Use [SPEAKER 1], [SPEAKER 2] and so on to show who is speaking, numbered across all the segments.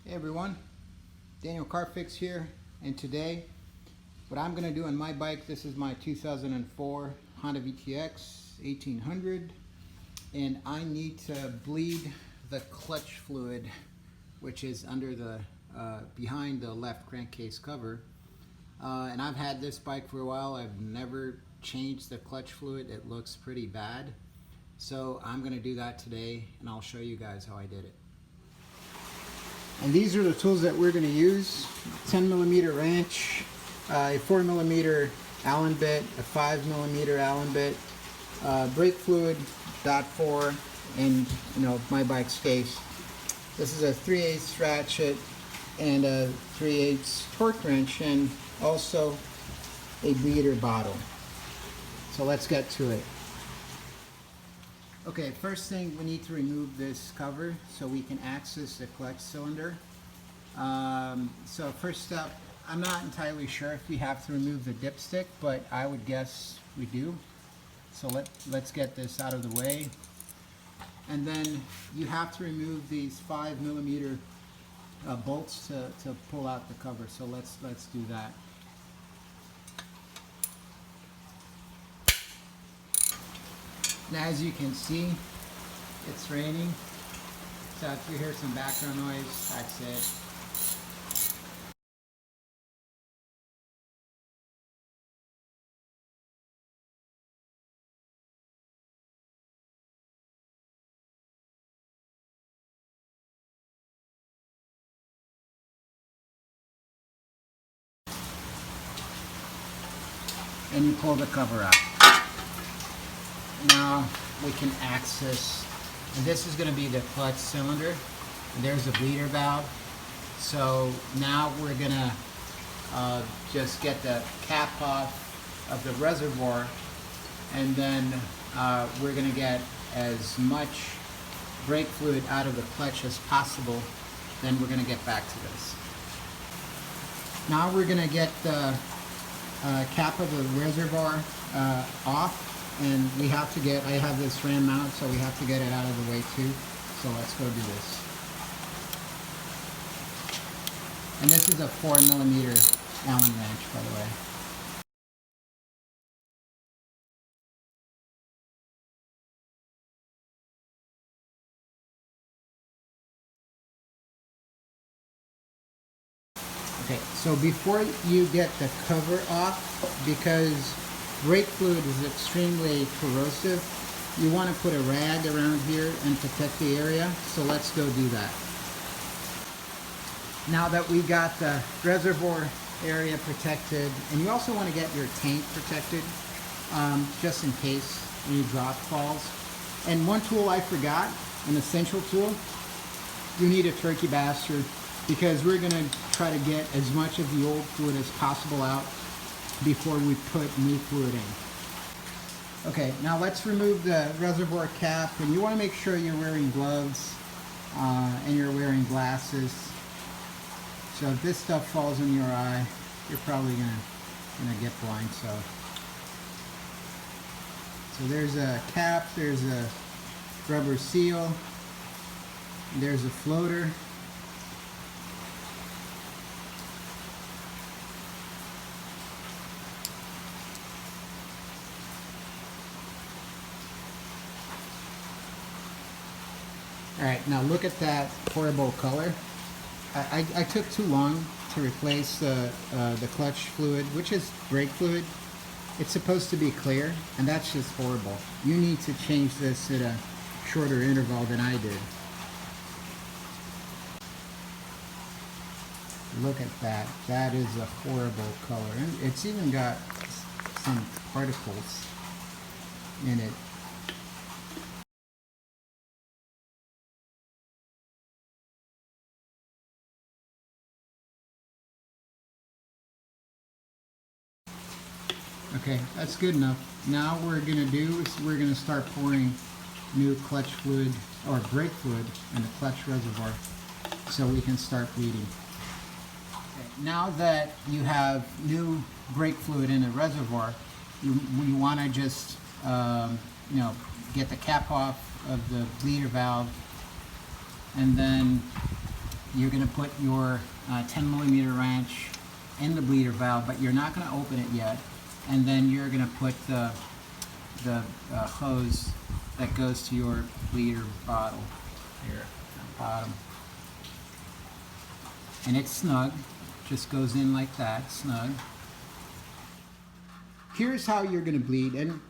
[SPEAKER 1] Hey everyone, Daniel Car Fix here, and today what I'm going to do on my bike, this is my 2004 Honda VTX 1800, and I need to bleed the clutch fluid, which is under the behind the left crankcase cover. And I've had this bike for a while. I've never changed the clutch fluid. It looks pretty bad, so I'm going to do that today, and I'll show you guys how I did it. And these are the tools that we're going to use: 10mm wrench, a 4mm Allen bit, a 5mm Allen bit, brake fluid, .4, and my bike's case. This is a 3/8 ratchet and a 3/8 torque wrench, and also a bleeder bottle. So let's get to it. Okay, first thing, we need to remove this cover so we can access the clutch cylinder. So first up, I'm not entirely sure if we have to remove the dipstick, but I would guess we do. So let's get this out of the way. And then you have to remove these 5mm bolts to pull out the cover. So let's do that. Now, as you can see, it's raining, so if you hear some background noise, that's it. And you pull the cover out. Now we can access, and this is going to be the clutch cylinder. And there's a bleeder valve. So now we're going to just get the cap off of the reservoir, and then we're going to get as much brake fluid out of the clutch as possible. Then we're going to get back to this. Now we're going to get the cap of the reservoir off. And we have to get, I have this ram mount, so we have to get it out of the way too. So let's go do this. And this is a 4mm Allen wrench, by the way. Okay, so before you get the cover off, because brake fluid is extremely corrosive, you want to put a rag around here and protect the area, so let's go do that. Now that we got the reservoir area protected, and you also want to get your tank protected, just in case any drop falls. And one tool I forgot, an essential tool, you need a turkey baster, because we're going to try to get as much of the old fluid as possible out before we put new fluid in. Okay, now let's remove the reservoir cap, and you want to make sure you're wearing gloves and you're wearing glasses. So if this stuff falls in your eye, you're probably gonna get blind. So there's a cap, there's a rubber seal, there's a floater. Alright, now look at that horrible color. I took too long to replace the clutch fluid, which is brake fluid. It's supposed to be clear, and that's just horrible. You need to change this at a shorter interval than I did. Look at that. That is a horrible color. And it's even got some particles in it. Okay, that's good enough. Now what we're going to do is we're going to start pouring new clutch fluid or brake fluid in the clutch reservoir so we can start bleeding. Okay, now that you have new brake fluid in the reservoir, you want to just get the cap off of the bleeder valve, and then you're going to put your 10mm wrench in the bleeder valve, but you're not going to open it yet. And then you're going to put the hose that goes to your bleeder bottle here at the bottom. And it's snug, just goes in like that, snug. Here's how you're going to bleed, and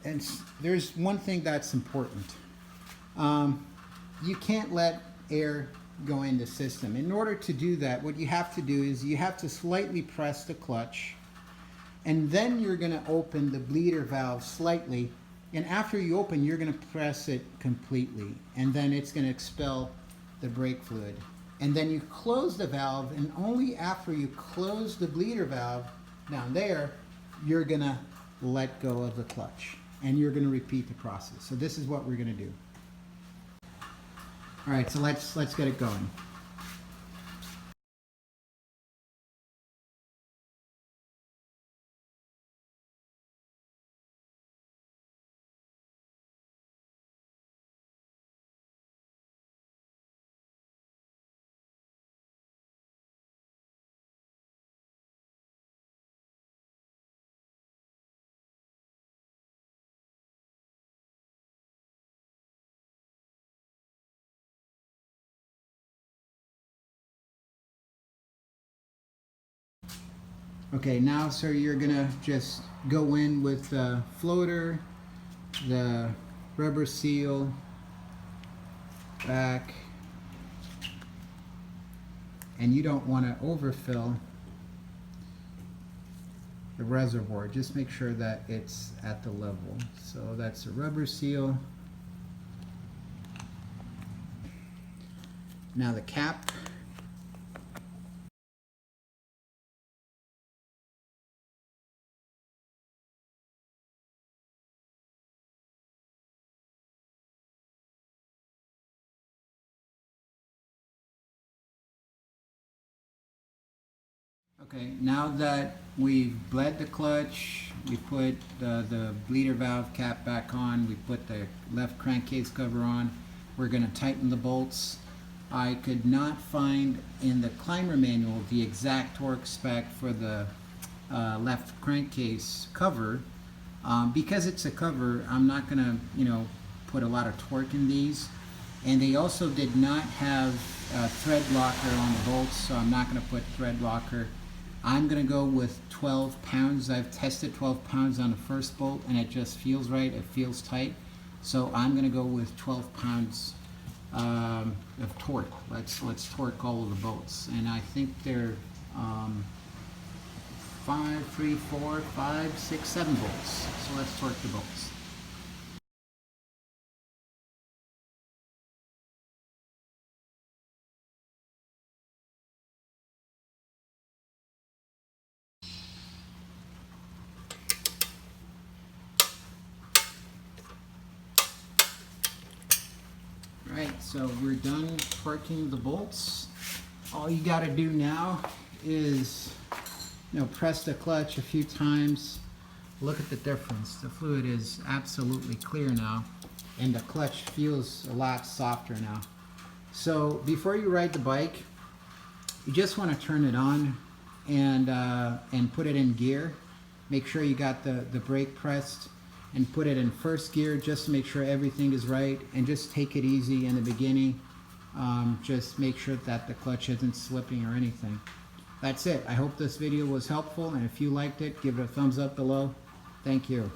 [SPEAKER 1] there's one thing that's important. You can't let air go in the system. In order to do that, what you have to do is you have to slightly press the clutch, and then you're going to open the bleeder valve slightly, and after you open, you're going to press it completely, and then it's going to expel the brake fluid. And then you close the valve, and only after you close the bleeder valve down there, you're going to let go of the clutch, and you're going to repeat the process. So this is what we're going to do. All right, so let's get it going. Okay, now so you're gonna just go in with the floater, the rubber seal, back, and you don't want to overfill the reservoir. Just make sure that it's at the level. So that's a rubber seal. Now the cap. Okay, now that we've bled the clutch, we put the bleeder valve cap back on, we put the left crankcase cover on, we're going to tighten the bolts. I could not find in the climber manual the exact torque spec for the left crankcase cover. Because it's a cover, I'm not going to, put a lot of torque in these. And they also did not have a thread locker on the bolts, so I'm not going to put thread locker. I'm going to go with 12 pounds. I've tested 12 pounds on the first bolt and it just feels right. It feels tight. So I'm going to go with 12 pounds of torque. Let's torque all of the bolts. And I think they're 5, 3, 4, 5, 6, 7 bolts. So let's torque the bolts. Right, so we're done torquing the bolts. All you got to do now is, press the clutch a few times. Look at the difference. The fluid is absolutely clear now, and the clutch feels a lot softer now. So before you ride the bike, you just want to turn it on and put it in gear. Make sure you got the brake pressed, and put it in first gear just to make sure everything is right, and just take it easy in the beginning. Just make sure that the clutch isn't slipping or anything. That's it. I hope this video was helpful, and if you liked it, give it a thumbs up below. Thank you.